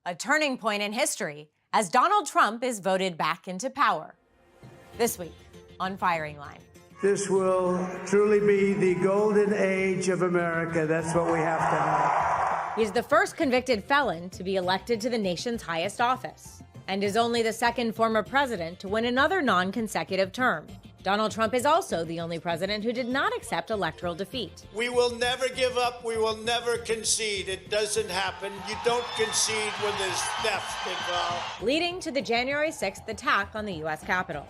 a turning point in history as Donald Trump is voted back into power. This week on Firing Line. This will truly be the golden age of America. That's what we have to have. He's the first convicted felon to be elected to the nation's highest office and is only the second former president to win another non-consecutive term. Donald Trump is also the only president who did not accept electoral defeat. We will never give up. We will never concede. It doesn't happen. You don't concede when there's theft involved. Leading to the January 6th attack on the U.S. Capitol.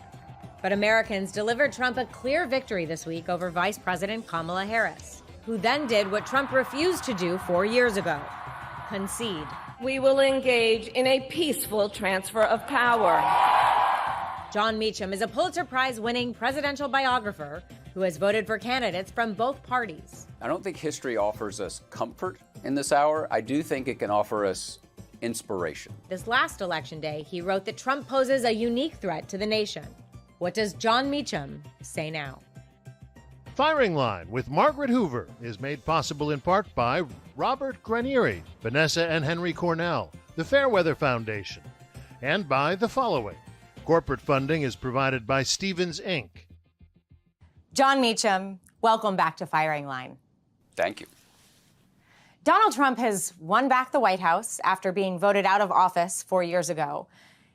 But Americans delivered Trump a clear victory this week over Vice President Kamala Harris, who then did what Trump refused to do 4 years ago: concede. We will engage in a peaceful transfer of power. Jon Meacham is a Pulitzer Prize-winning presidential biographer who has voted for candidates from both parties. I don't think history offers us comfort in this hour. I do think it can offer us inspiration. This last election day, he wrote that Trump poses a unique threat to the nation. What does Jon Meacham say now? Firing Line with Margaret Hoover is made possible in part by Robert Granieri, Vanessa and Henry Cornell, the Fairweather Foundation, and by the following. Corporate funding is provided by Stevens, Inc. Jon Meacham, welcome back to Firing Line. Thank you. Donald Trump has won back the White House after being voted out of office 4 years ago.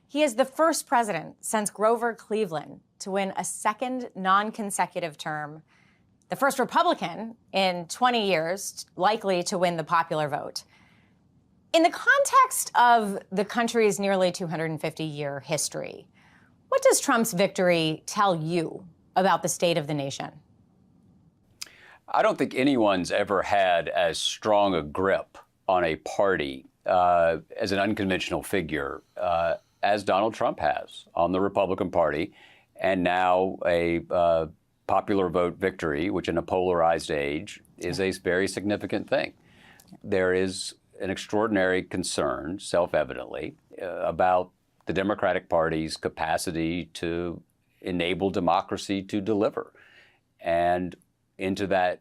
He is the first president since Grover Cleveland to win a second non-consecutive term, the first Republican in 20 years likely to win the popular vote. In the context of the country's nearly 250-year history, what does Trump's victory tell you about the state of the nation? I don't think anyone's ever had as strong a grip on a party as an unconventional figure as Donald Trump has on the Republican Party, and now a popular vote victory, which in a polarized age is a very significant thing. There is an extraordinary concern, self-evidently, about the Democratic Party's capacity to enable democracy to deliver. And into that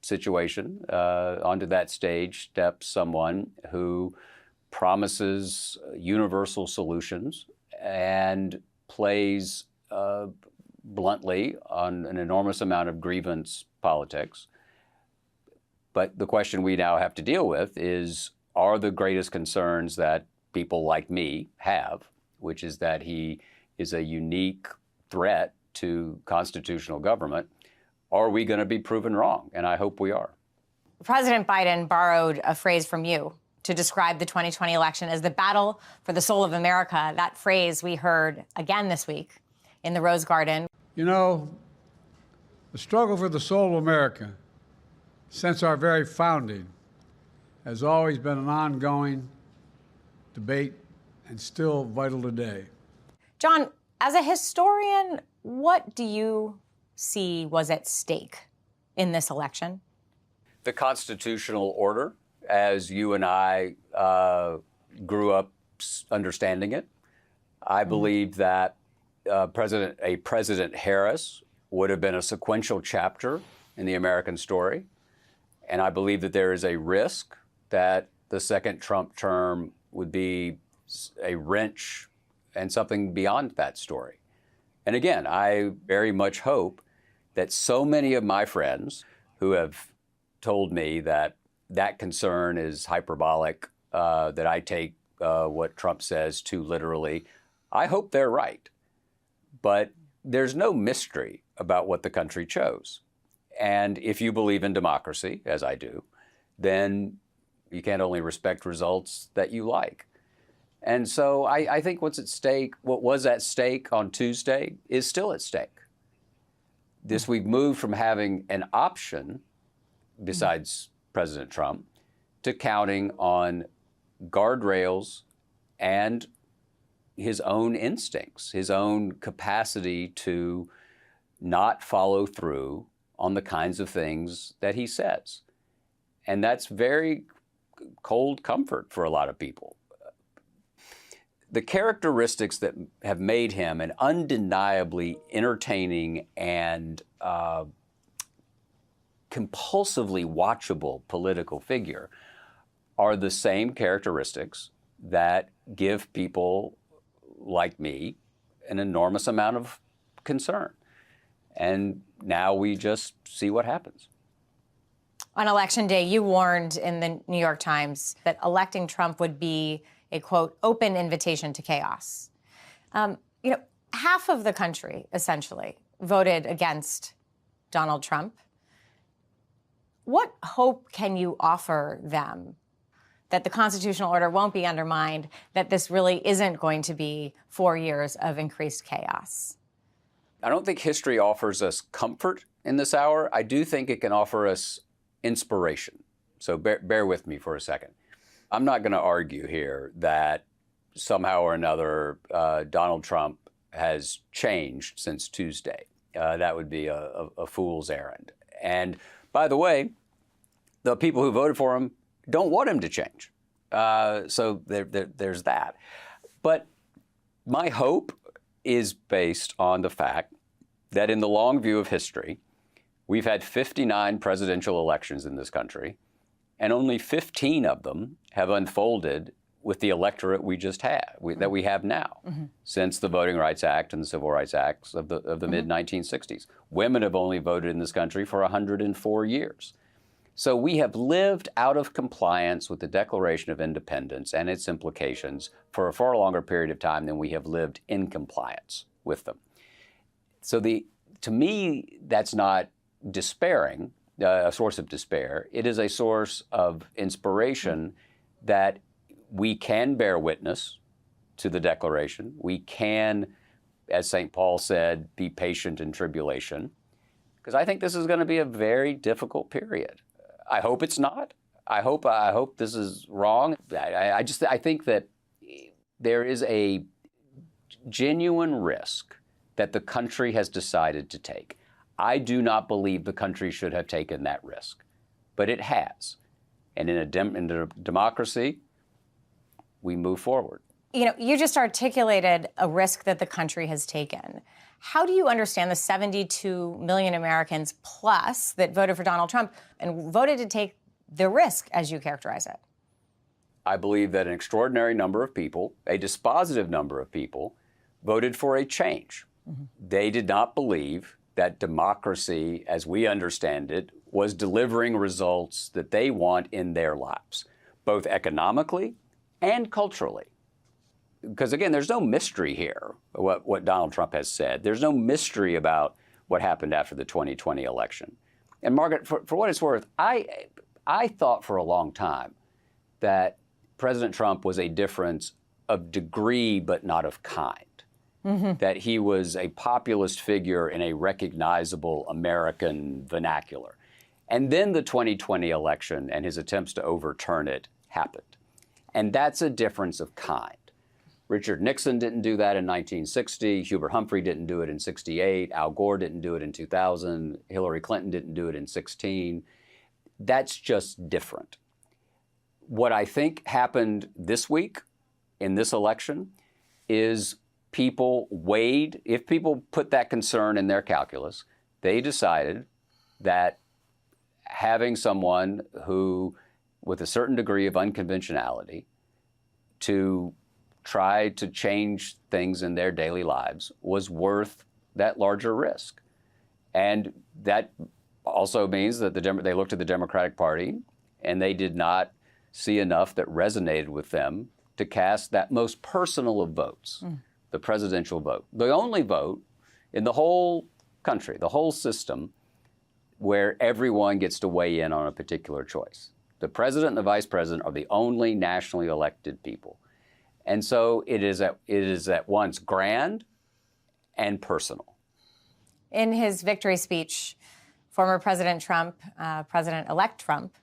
situation, onto that stage, steps someone who promises universal solutions and plays bluntly on an enormous amount of grievance politics. But the question we now have to deal with is, are the greatest concerns that people like me have, which is that he is a unique threat to constitutional government, are we going to be proven wrong? And I hope we are. President Biden borrowed a phrase from you to describe the 2020 election as the battle for the soul of America. That phrase we heard again this week in the Rose Garden. You know, the struggle for the soul of America since our very founding has always been an ongoing debate and still vital today. Jon, as a historian, what do you see was at stake in this election? The constitutional order, as you and I grew up understanding it. I believe that President Harris would have been a sequential chapter in the American story. And I believe that there is a risk that the second Trump term would be a wrench and something beyond that story. And again, I very much hope that so many of my friends who have told me that that concern is hyperbolic, that I take what Trump says too literally, I hope they're right. But there's no mystery about what the country chose. And if you believe in democracy, as I do, then you can't only respect results that you like. And so I think what's at stake, what was at stake on Tuesday, is still at stake. We've moved from having an option, besides President Trump, to counting on guardrails and his own instincts, his own capacity to not follow through on the kinds of things that he says. And that's very cold comfort for a lot of people. The characteristics that have made him an undeniably entertaining and compulsively watchable political figure are the same characteristics that give people like me an enormous amount of concern. And now we just see what happens. On Election Day, you warned in the New York Times that electing Trump would be a, quote, open invitation to chaos. Half of the country, essentially, voted against Donald Trump. What hope can you offer them that the constitutional order won't be undermined, that this really isn't going to be 4 years of increased chaos? I don't think history offers us comfort in this hour. I do think it can offer us inspiration. So bear with me for a second. I'm not going to argue here that somehow or another Donald Trump has changed since Tuesday. That would be a fool's errand. And by the way, the people who voted for him don't want him to change. So there's that. But my hope is based on the fact that in the long view of history, we've had 59 presidential elections in this country, and only 15 of them have unfolded with the electorate we just had, that we have now, since the Voting Rights Act and the Civil Rights Acts of the mid-1960s. Women have only voted in this country for 104 years. So we have lived out of compliance with the Declaration of Independence and its implications for a far longer period of time than we have lived in compliance with them. So to me, that's not despairing, a source of despair. It is a source of inspiration that we can bear witness to the Declaration. We can, as St. Paul said, be patient in tribulation, because I think this is going to be a very difficult period. I hope it's not. I hope this is wrong. I think that there is a genuine risk that the country has decided to take. I do not believe the country should have taken that risk, but it has. And in a democracy, we move forward. You just articulated a risk that the country has taken. How do you understand the 72 million Americans plus that voted for Donald Trump and voted to take the risk, as you characterize it? I believe that an extraordinary number of people, a dispositive number of people, voted for a change. They did not believe that democracy, as we understand it, was delivering results that they want in their lives, both economically and culturally. Because again, there's no mystery here, what Donald Trump has said. There's no mystery about what happened after the 2020 election. And Margaret, for what it's worth, I thought for a long time that President Trump was a difference of degree but not of kind. That he was a populist figure in a recognizable American vernacular. And then the 2020 election and his attempts to overturn it happened. And that's a difference of kind. Richard Nixon didn't do that in 1960. Hubert Humphrey didn't do it in 68. Al Gore didn't do it in 2000. Hillary Clinton didn't do it in 2016. That's just different. What I think happened this week in this election is people weighed, if people put that concern in their calculus, they decided that having someone who, with a certain degree of unconventionality, to try to change things in their daily lives was worth that larger risk. And that also means that they looked at the Democratic Party and they did not see enough that resonated with them to cast that most personal of votes, the presidential vote. The only vote in the whole country, the whole system, where everyone gets to weigh in on a particular choice. The president and the vice president are the only nationally elected people. And so it is at once grand and personal. In his victory speech, former President Trump, President-elect Trump,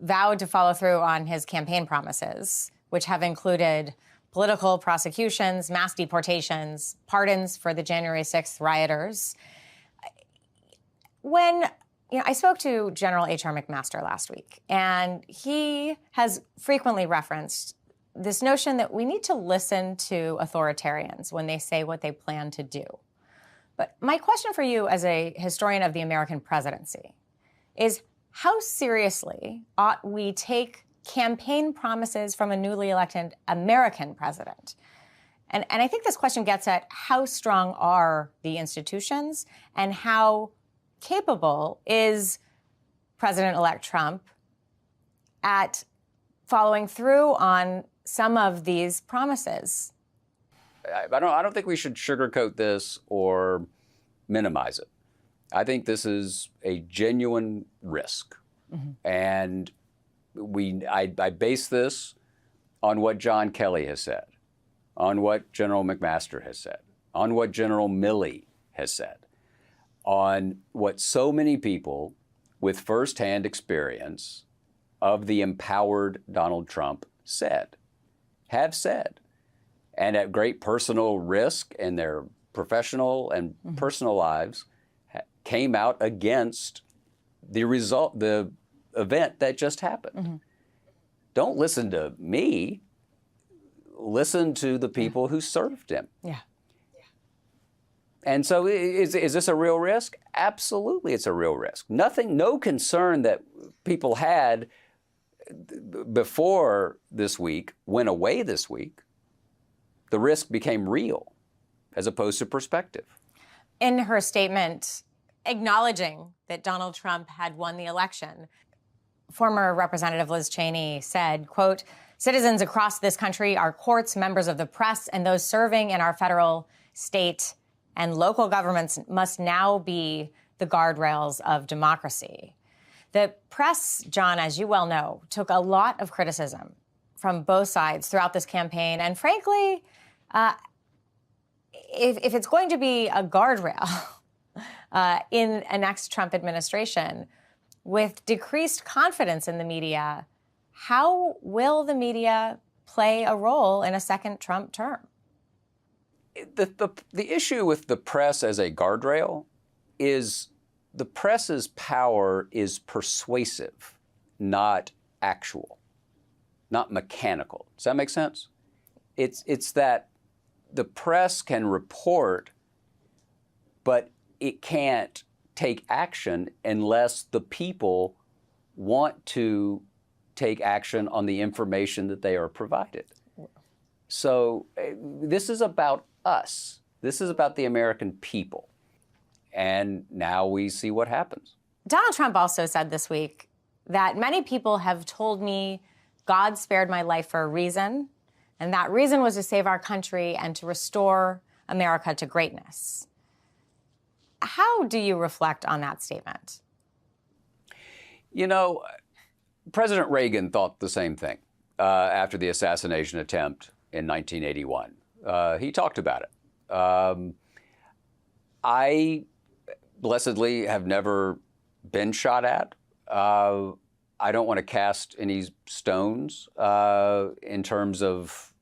vowed to follow through on his campaign promises, which have included political prosecutions, mass deportations, pardons for the January 6th rioters. I spoke to General H.R. McMaster last week, and he has frequently referenced this notion that we need to listen to authoritarians when they say what they plan to do. But my question for you as a historian of the American presidency is, how seriously ought we take campaign promises from a newly elected American president. And I think this question gets at how strong are the institutions and how capable is President-elect Trump at following through on some of these promises. I don't think we should sugarcoat this or minimize it. I think this is a genuine risk. And I base this on what John Kelly has said, on what General McMaster has said, on what General Milley has said, on what so many people with firsthand experience of the empowered Donald Trump have said, and at great personal risk in their professional and personal lives, came out against the event that just happened. Don't listen to me. Listen to the people who served him. Yeah. And so is this a real risk? Absolutely, it's a real risk. No concern that people had before this week went away this week. The risk became real as opposed to perspective. In her statement acknowledging that Donald Trump had won the election, former Representative Liz Cheney said, quote, "Citizens across this country, our courts, members of the press, and those serving in our federal, state, and local governments must now be the guardrails of democracy." The press, John, as you well know, took a lot of criticism from both sides throughout this campaign. And frankly, if it's going to be a guardrail in a next Trump administration, with decreased confidence in the media, how will the media play a role in a second Trump term? The issue with the press as a guardrail is the press's power is persuasive, not actual, not mechanical. Does that make sense? It's that the press can report, but it can't take action unless the people want to take action on the information that they are provided. So this is about us. This is about the American people. And now we see what happens. Donald Trump also said this week that many people have told me God spared my life for a reason, and that reason was to save our country and to restore America to greatness. How do you reflect on that statement? You know, President Reagan thought the same thing after the assassination attempt in 1981. He talked about it. I blessedly have never been shot at. I don't want to cast any stones in terms of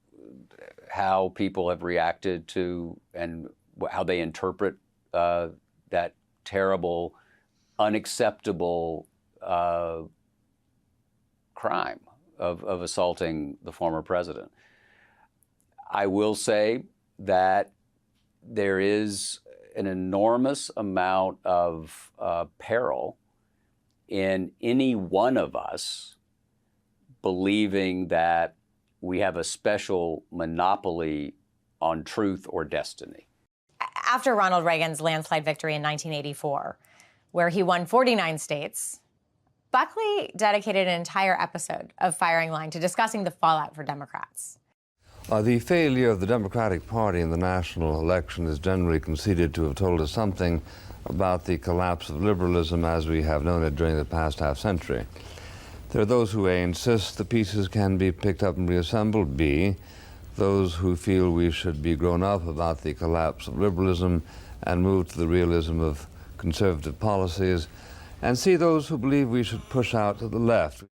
how people have reacted to and how they interpret that terrible, unacceptable crime of assaulting the former president. I will say that there is an enormous amount of peril in any one of us believing that we have a special monopoly on truth or destiny. After Ronald Reagan's landslide victory in 1984, where he won 49 states, Buckley dedicated an entire episode of Firing Line to discussing the fallout for Democrats. The failure of the Democratic Party in the national election is generally conceded to have told us something about the collapse of liberalism as we have known it during the past half-century. There are those who A, insist the pieces can be picked up and reassembled, B, those who feel we should be grown up about the collapse of liberalism and move to the realism of conservative policies, and C, those who believe we should push out to the left.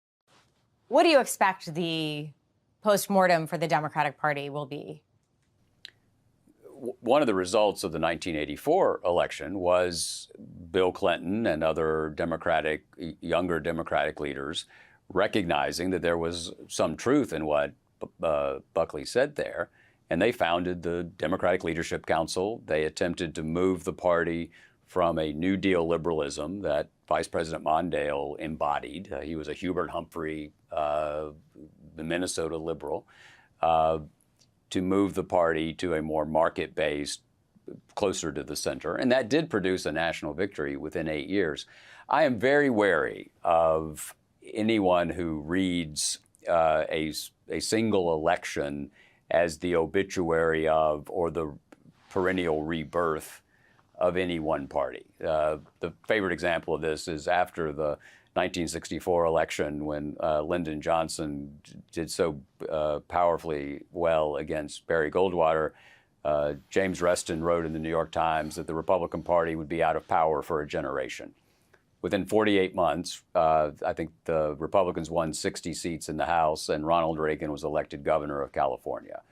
What do you expect the post-mortem for the Democratic Party will be? One of the results of the 1984 election was Bill Clinton and other younger Democratic leaders recognizing that there was some truth in what Buckley said there, and they founded the Democratic Leadership Council. They attempted to move the party from a New Deal liberalism that Vice President Mondale embodied. He was a Hubert Humphrey, the Minnesota liberal, to move the party to a more market-based, closer to the center. And that did produce a national victory within 8 years. I am very wary of anyone who reads a single election as the obituary of or the perennial rebirth of any one party. The favorite example of this is after the 1964 election when Lyndon Johnson did so powerfully well against Barry Goldwater. James Reston wrote in the New York Times that the Republican Party would be out of power for a generation. Within 48 months, I think the Republicans won 60 seats in the House, and Ronald Reagan was elected governor of California.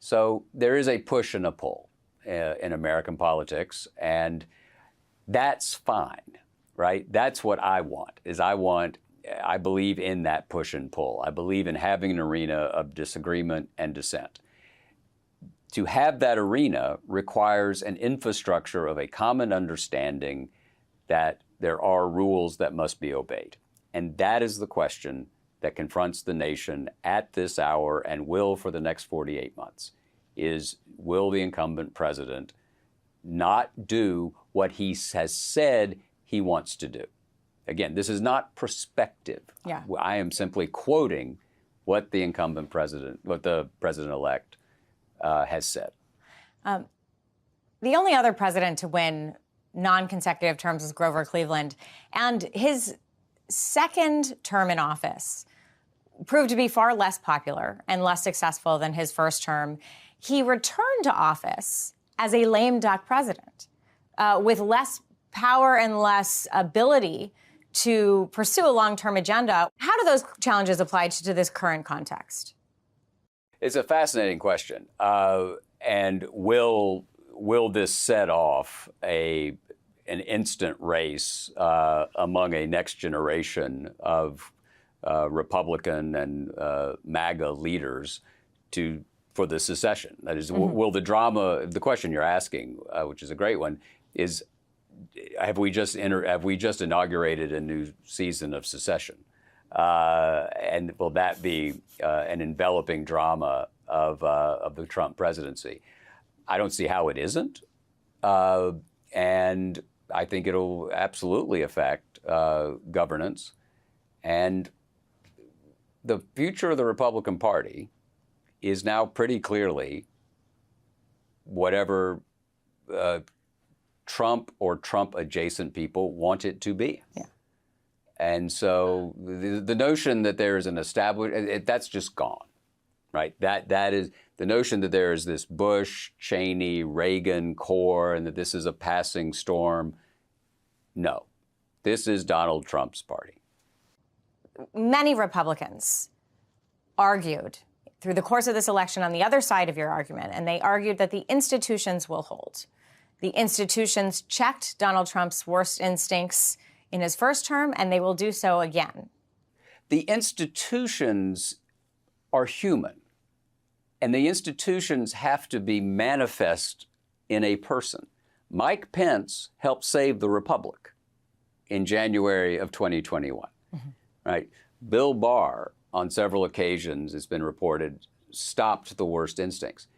So there is a push and a pull in American politics, and that's fine, right? That's what I want, I believe in that push and pull. I believe in having an arena of disagreement and dissent. To have that arena requires an infrastructure of a common understanding that there are rules that must be obeyed. And that is the question that confronts the nation at this hour and will for the next 48 months, is will the incumbent president not do what he has said he wants to do? Again, this is not prospective. Yeah. I am simply quoting what the incumbent president, what the president-elect has said. The only other president to win non-consecutive terms was Grover Cleveland, and his second term in office proved to be far less popular and less successful than his first term. He returned to office as a lame duck president with less power and less ability to pursue a long-term agenda. How do those challenges apply to this current context? It's a fascinating question. And will this set off an instant race among a next generation of Republican and MAGA leaders for the secession? That is, will the drama, the question you're asking, which is a great one, is have we just inaugurated a new season of secession? And will that be an enveloping drama of the Trump presidency? I don't see how it isn't. And I think it'll absolutely affect governance. And the future of the Republican Party is now pretty clearly whatever Trump or Trump-adjacent people want it to be. Yeah. And so the notion that there is an established, that's just gone, right? That is the notion that there is this Bush, Cheney, Reagan core and that this is a passing storm. No, this is Donald Trump's party. Many Republicans argued through the course of this election on the other side of your argument, and they argued that the institutions will hold. The institutions checked Donald Trump's worst instincts in his first term, and they will do so again. The institutions are human, and the institutions have to be manifest in a person. Mike Pence helped save the Republic in January of 2021, right? Bill Barr, on several occasions, it's been reported, stopped the worst instincts.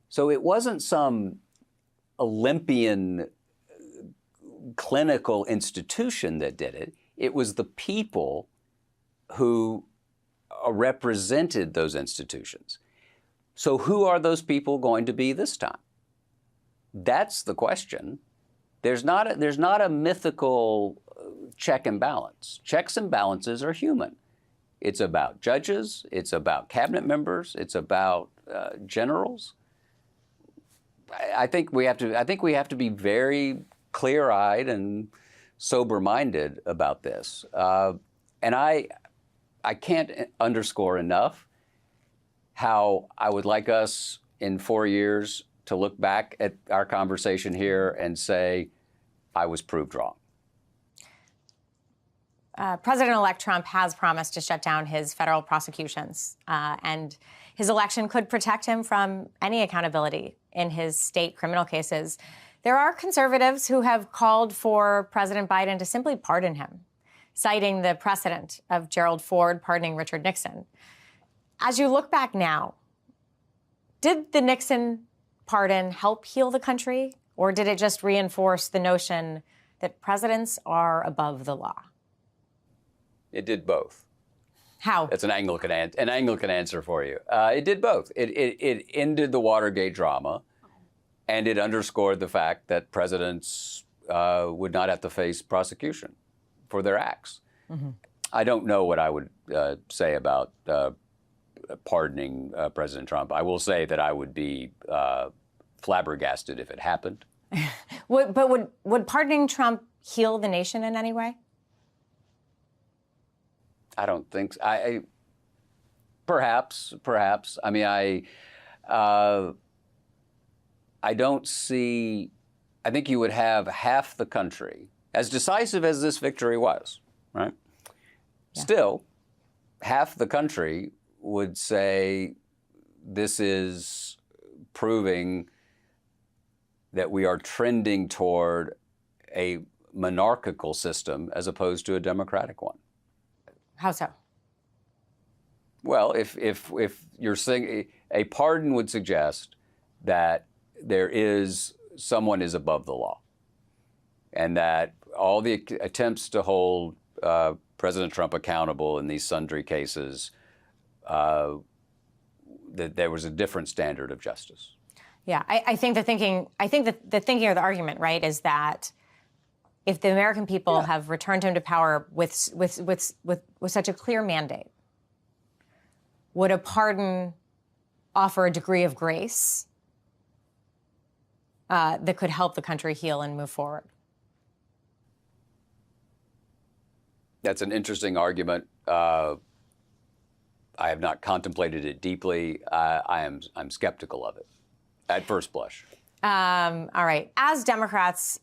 So it wasn't some Olympian clinical institution that did it. It was the people who represented those institutions. So who are those people going to be this time? That's the question. There's not a mythical check and balance. Checks and balances are human. It's about judges. It's about cabinet members. It's about generals. I think we have to be very clear-eyed and sober-minded about this. And I can't underscore enough how I would like us in 4 years to look back at our conversation here and say, I was proved wrong. President-elect Trump has promised to shut down his federal prosecutions, and his election could protect him from any accountability in his state criminal cases. There are conservatives who have called for President Biden to simply pardon him, citing the precedent of Gerald Ford pardoning Richard Nixon. As you look back now, did the Nixon pardon help heal the country, or did it just reinforce the notion that presidents are above the law? It did both. How? That's an Anglican answer for you. It did both. It ended the Watergate drama, and it underscored the fact that presidents would not have to face prosecution for their acts. Mm-hmm. I don't know what I would say about pardoning President Trump. I will say that I would be flabbergasted if it happened. Would pardoning Trump heal the nation in any way? I don't think so. Perhaps. I mean, I don't see. I think you would have half the country, as decisive as this victory was, right? Yeah. Still, half the country would say this is proving that we are trending toward a monarchical system as opposed to a democratic one. How so? Well, if you're saying a pardon would suggest that someone is above the law, and that all the attempts to hold President Trump accountable in these sundry cases, that there was a different standard of justice. Yeah, I think the thinking or the argument, right, is that if the American people have returned him to power with such a clear mandate, would a pardon offer a degree of grace that could help the country heal and move forward? That's an interesting argument. I have not contemplated it deeply. I'm skeptical of it at first blush. All right. As Democrats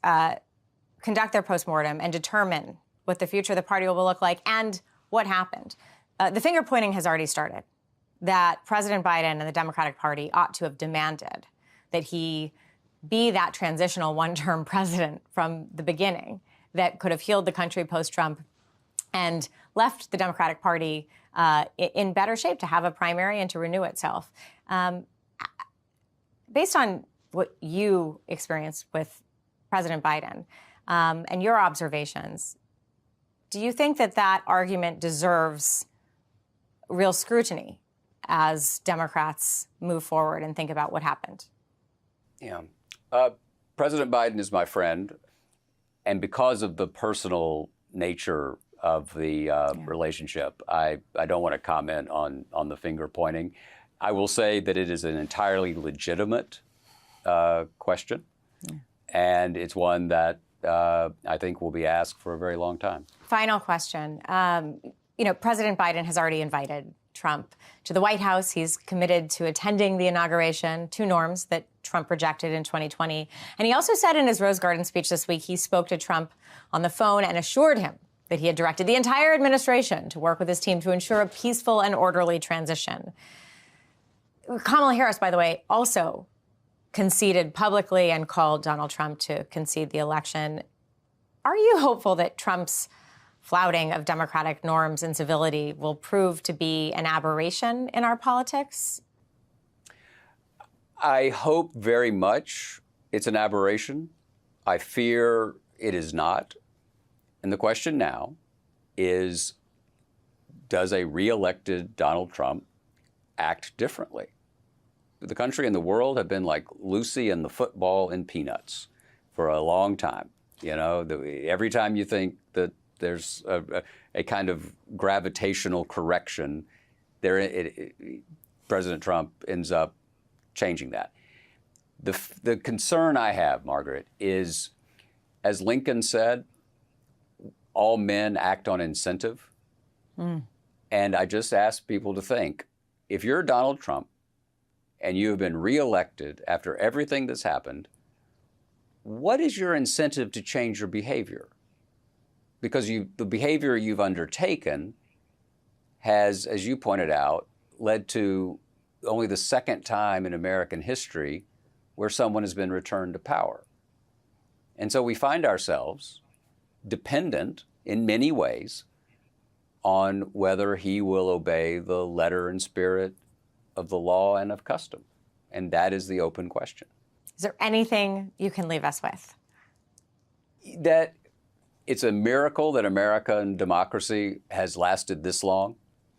conduct their postmortem and determine what the future of the party will look like and what happened, the finger pointing has already started. That President Biden and the Democratic Party ought to have demanded that he be that transitional one-term president from the beginning that could have healed the country post-Trump and left the Democratic Party in better shape to have a primary and to renew itself. Based on what you experienced with President Biden and your observations, do you think that argument deserves real scrutiny as Democrats move forward and think about what happened? Yeah. President Biden is my friend, and because of the personal nature of the relationship, I don't want to comment on the finger pointing. I will say that it is an entirely legitimate question, and it's one that I think will be asked for a very long time. Final question. President Biden has already invited Trump to the White House. He's committed to attending the inauguration, two norms that Trump rejected in 2020. And he also said in his Rose Garden speech this week, he spoke to Trump on the phone and assured him that he had directed the entire administration to work with his team to ensure a peaceful and orderly transition. Kamala Harris, by the way, also conceded publicly and called Donald Trump to concede the election. Are you hopeful that Trump's flouting of democratic norms and civility will prove to be an aberration in our politics? I hope very much it's an aberration. I fear it is not. And the question now is, does a reelected Donald Trump act differently? The country and the world have been like Lucy and the football and Peanuts for a long time. Every time you think that there's a kind of gravitational correction, President Trump ends up changing that. The concern I have, Margaret, is, as Lincoln said, all men act on incentive. And I just ask people to think, if you're Donald Trump and you have been reelected after everything that's happened, what is your incentive to change your behavior? Because the behavior you've undertaken has, as you pointed out, led to only the second time in American history where someone has been returned to power. And so we find ourselves dependent in many ways on whether he will obey the letter and spirit of the law and of custom. And that is the open question. Is there anything you can leave us with? That it's a miracle that American democracy has lasted this long.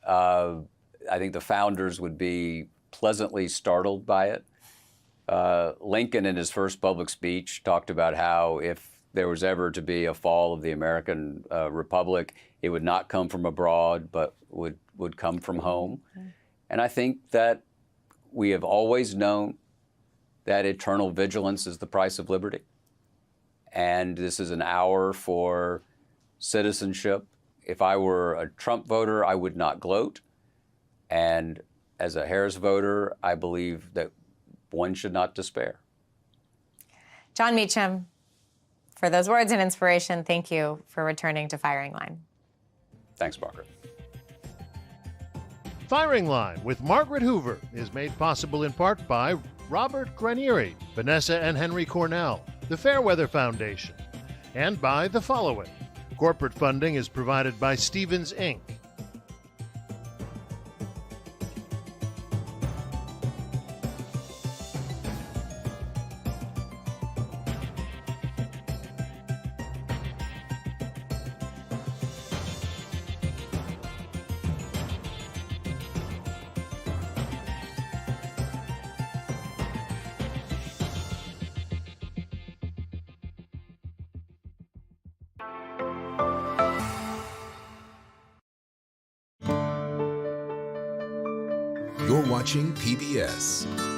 I think the founders would be pleasantly startled by it. Lincoln, in his first public speech, talked about how if there was ever to be a fall of the American Republic, it would not come from abroad, but would come from home. And I think that we have always known that eternal vigilance is the price of liberty. And this is an hour for citizenship. If I were a Trump voter, I would not gloat. And as a Harris voter, I believe that one should not despair. Jon Meacham, for those words and inspiration, thank you for returning to Firing Line. Thanks, Margaret. Firing Line with Margaret Hoover is made possible in part by Robert Granieri, Vanessa and Henry Cornell, the Fairweather Foundation, and by the following. Corporate funding is provided by Stevens, Inc. You're watching PBS.